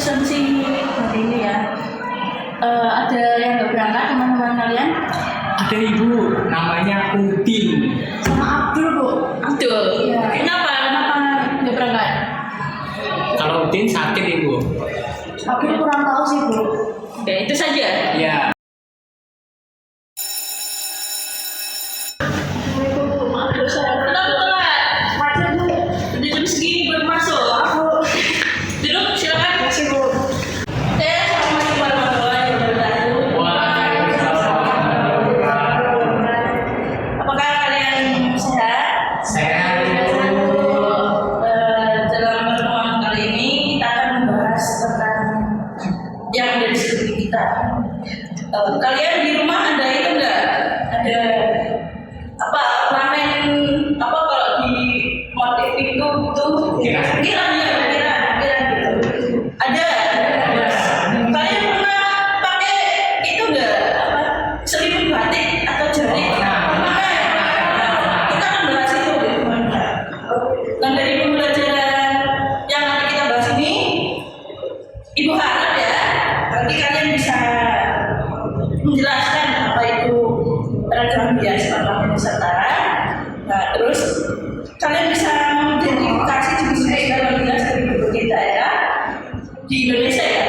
absensi hari ini ya. Ada yang nggak berangkat teman-teman kalian? Ada ibu, namanya Udin. Sama Abdul bu. Abdul. Iya. Kenapa nggak berangkat? Kalau Udin sakit ibu. Abdul kurang tahu sih bu. Oke, itu saja. Ya. Kenapa telat? Wajar bu. Udah jam segini belum masuk. Duduk, silakan. Masih bu. Assalamualaikum warahmatullahi wabarakatuh. Apakah kalian sehat? Saya Dalam pertemuan kali ini kita akan membahas tentang yang ada di sekeliling kita. Kalian di rumah ada itu enggak? Ada apa ornamen apa kalau di motif itu ukiran gitu. Ada. Kalian pernah pakai itu enggak? Apa selimut batik atau jari? Kita akan bahas itu di rumah. Nah dari pembelajaran yang nanti kita bahas ini, Ibu harap ya nanti kalian bisa menjelaskan apa itu ragam hias ornamen Nusantara. Nah terus kalian bisa mengidentifikasi jenis-jenis ragam hias dari bentuk kita ya di Indonesia ya.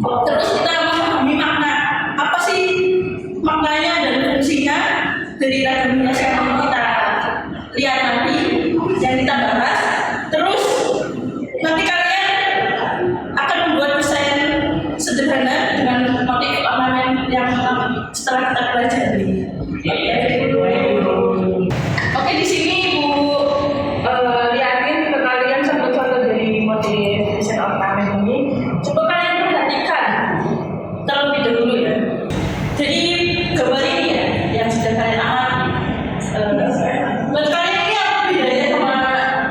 Terus kita memahami makna apa sih maknanya dan fungsinya dari ragam hias yang mau kita lihat nanti yang kita bahas. Terus nanti kalian akan membuat desain sederhana dengan motif ornamen yang setelah kita pelajari. Oke, di sini Ibu liatin ke kalian contoh-contoh dari motif desain ornamen ini. Coba kalian perhatikan terlebih dahulu ya. Jadi gambar ini ya yang sudah kalian amati. Buat kalian ini apa bedanya sama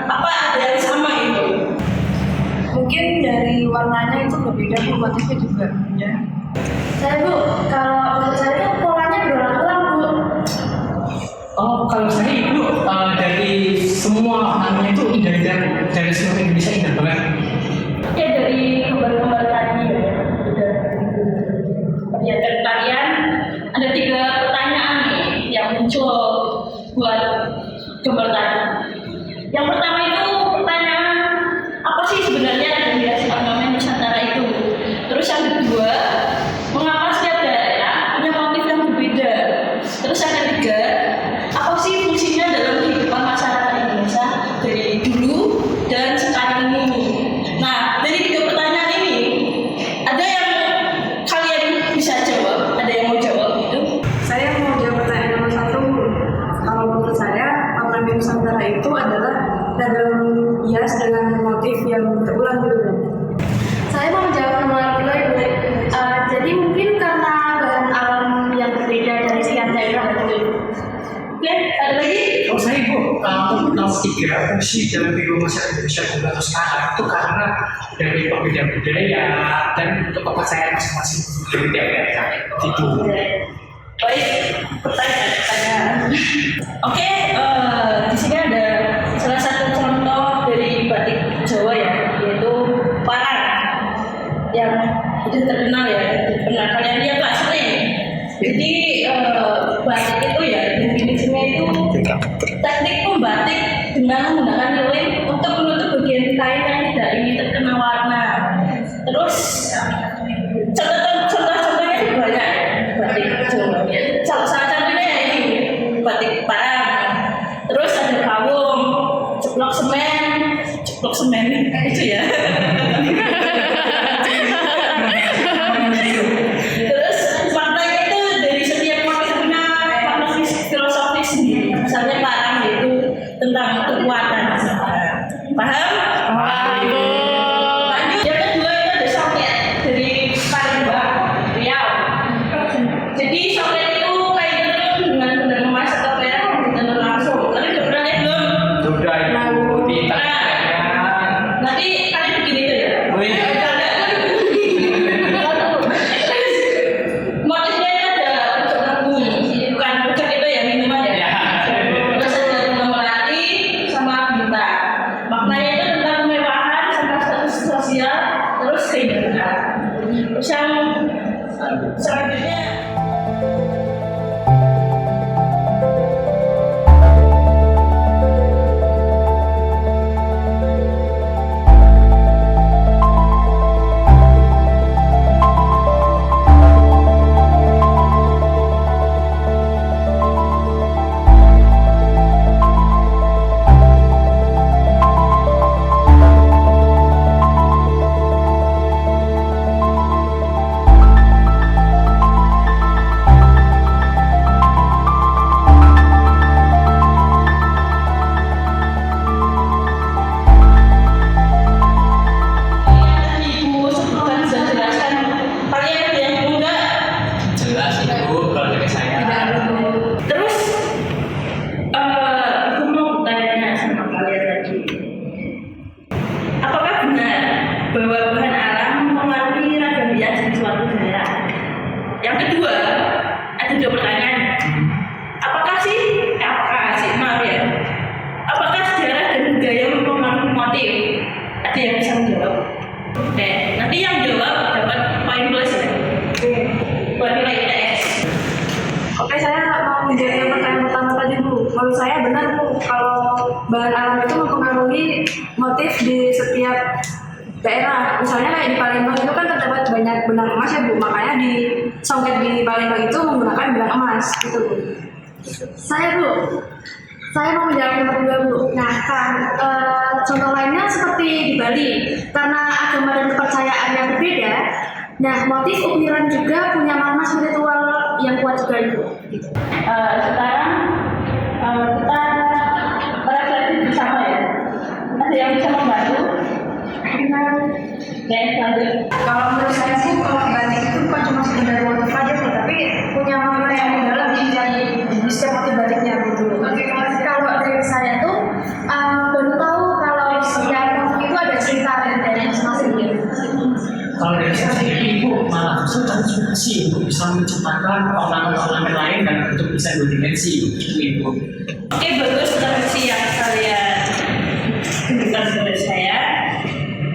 apa ada yang sama itu? Mungkin dari warnanya itu berbeda bu, motifnya juga beda. Saya bu, kalau menurut saya itu polanya berulang-ulang bu. Oh, kalau saya ibu dari semua namanya itu indah dari seluruh Indonesia indah banget. Ya dari gambar-gambar tadi ya. Ya dari kalian ada 3 pertanyaan nih yang muncul buat gambar tadi. Yang pertama itu pertanyaan apa sih sebenarnya ragam hias ornamen Nusantara itu? Terus yang kedua, mengapa setiap daerah punya motif yang berbeda? Terus yang ketiga, apa sih fungsinya dalam kehidupan masyarakat Indonesia dari dulu dan sekarang ini? Nah, dari 3 pertanyaan ini, ada yang kalian bisa jawab? Ada yang mau jawab gitu? Saya mau jawab pertanyaan nomor 1. Kalau menurut saya, ornamen Nusantara itu adalah ragam hias dengan motif yang berulang gitu. Saya mau menjawab nomor 2 ibu. Jadi mungkin karena bahan alam yang berbeda dari setiap daerah gitu. Oke, ada lagi? Kalau saya ibu tahu 3 fungsi dalam kehidupan masyarakat Indonesia dulu sekarang itu karena dari perbedaan budaya dan untuk kepercayaan masing-masing dari tiap daerah itu. Baik, pertanyaan. Oke, di sini ada salah satu contoh dari batik Jawa ya, yaitu parang yang sudah terkenal ya. Pernah kalian lihat lah sering. Jadi batik itu ya definisinya itu teknik membatik dengan menggunakan lilin untuk menutup bagian kain yang tidak ingin terkena warna. Terus contoh-contohnya itu banyak batik Jawa. Salah satunya ya ini batik parang. Terus ada kawung, ceplok semen itu ya. Terus maknanya itu dari setiap motif punya makna filosofis sendiri. Misalnya parang itu tentang kekuatan. Paham? Lanjut. Yang kedua itu ada soket dari Palembang, Riau. Jadi soket itu kain tenun dengan benang emas atau perak yang ditenun langsung. Kalian udah pernah lihat belum? Sudah ibu di Nanti kalian Terus yang selanjutnya Ibu sebutkan bisa jelaskan. Kalian ada yang belum enggak? Jelas Ibu kalau dari saya. Tidak ada Bu. Terus aku mau bertanya sama kalian tadi. Apakah benar bahwa bahan alam mempengaruhi ragam bias di suatu daerah? Yang kedua, ada dua pertanyaan. Apakah sih, maaf ya. Apakah sejarah dan budaya mempengaruhi motif? Ada yang bisa menjawab? Oke, nanti yang jawab dapat poin plus ya. Buat nilai ITS. Oke, saya mau menjawab yang pertanyaan pertama tadi Bu. Menurut saya benar Bu, kalau bahan alam itu mempengaruhi motif di setiap daerah. Misalnya kayak di Palembang itu kan terdapat banyak benang emas ya Bu, makanya di songket di Palembang itu menggunakan benang emas gitu Bu. Saya mau menjawab yang kedua Bu. Nah, contoh lainnya seperti di Bali, karena agama dan kepercayaan yang berbeda. Nah, motif ukiran juga punya makna spiritual yang kuat juga Ibu. Sekarang kita refleksi bersama ya. Ada yang bisa membantu? Oke, lanjut. Kalau menurut saya sih, kalau batik itu bukan cuma sekedar motif aja sih, tapi punya makna yang mendalam di setiap motif batiknya gitu. Kalau dari saya tuh baru tahu kalau setiap motif itu ada cerita dari masing-masing gitu. Kalau dari saya sendiri Ibu malah justru terinspirasi Ibu bisa menciptakan ornamen-ornamen lain dan untuk bisa dua dimensi itu Ibu. Oke, bagus referensi yang kalian tunjukkan kepada saya.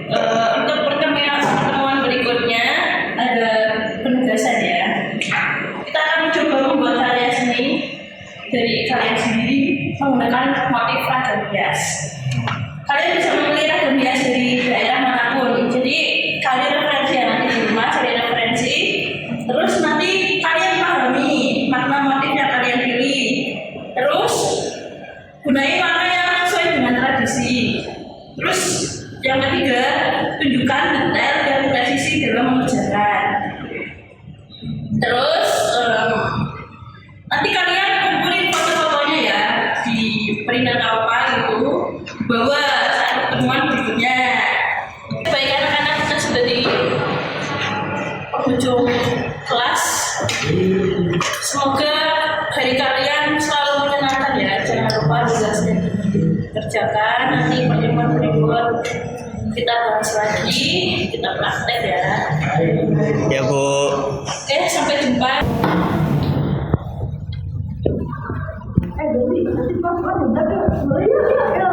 Untuk pertemuan berikutnya ada penugasan ya. Kita akan mencoba membuat karya seni dari kalian sendiri menggunakan motif ragam bias. Kalian bisa memilih ragam bias dari daerah manapun. Jadi kalian referensi ya, nanti di rumah cari referensi. Terus nanti kalian pahami makna motif yang kalian pilih. Terus gunai makna yang sesuai dengan tradisi. Terus yang ketiga, tunjukkan detail dan presisi dalam mengerjakan. Terus nanti kalian kumpulin foto-fotonya ya di peringkat apa gitu, bahwa saat pertemuan berikutnya. Baik anak-anak, kita sudah di penghujung kelas. Semoga hari kalian selalu menyenangkan ya. Jangan lupa tugasnya dikerjakan. Nanti pertemuan berikut kita bahas lagi, kita praktek ya. Ya Bu. Oke, sampai jumpa. Nanti Bapak juga boleh ya.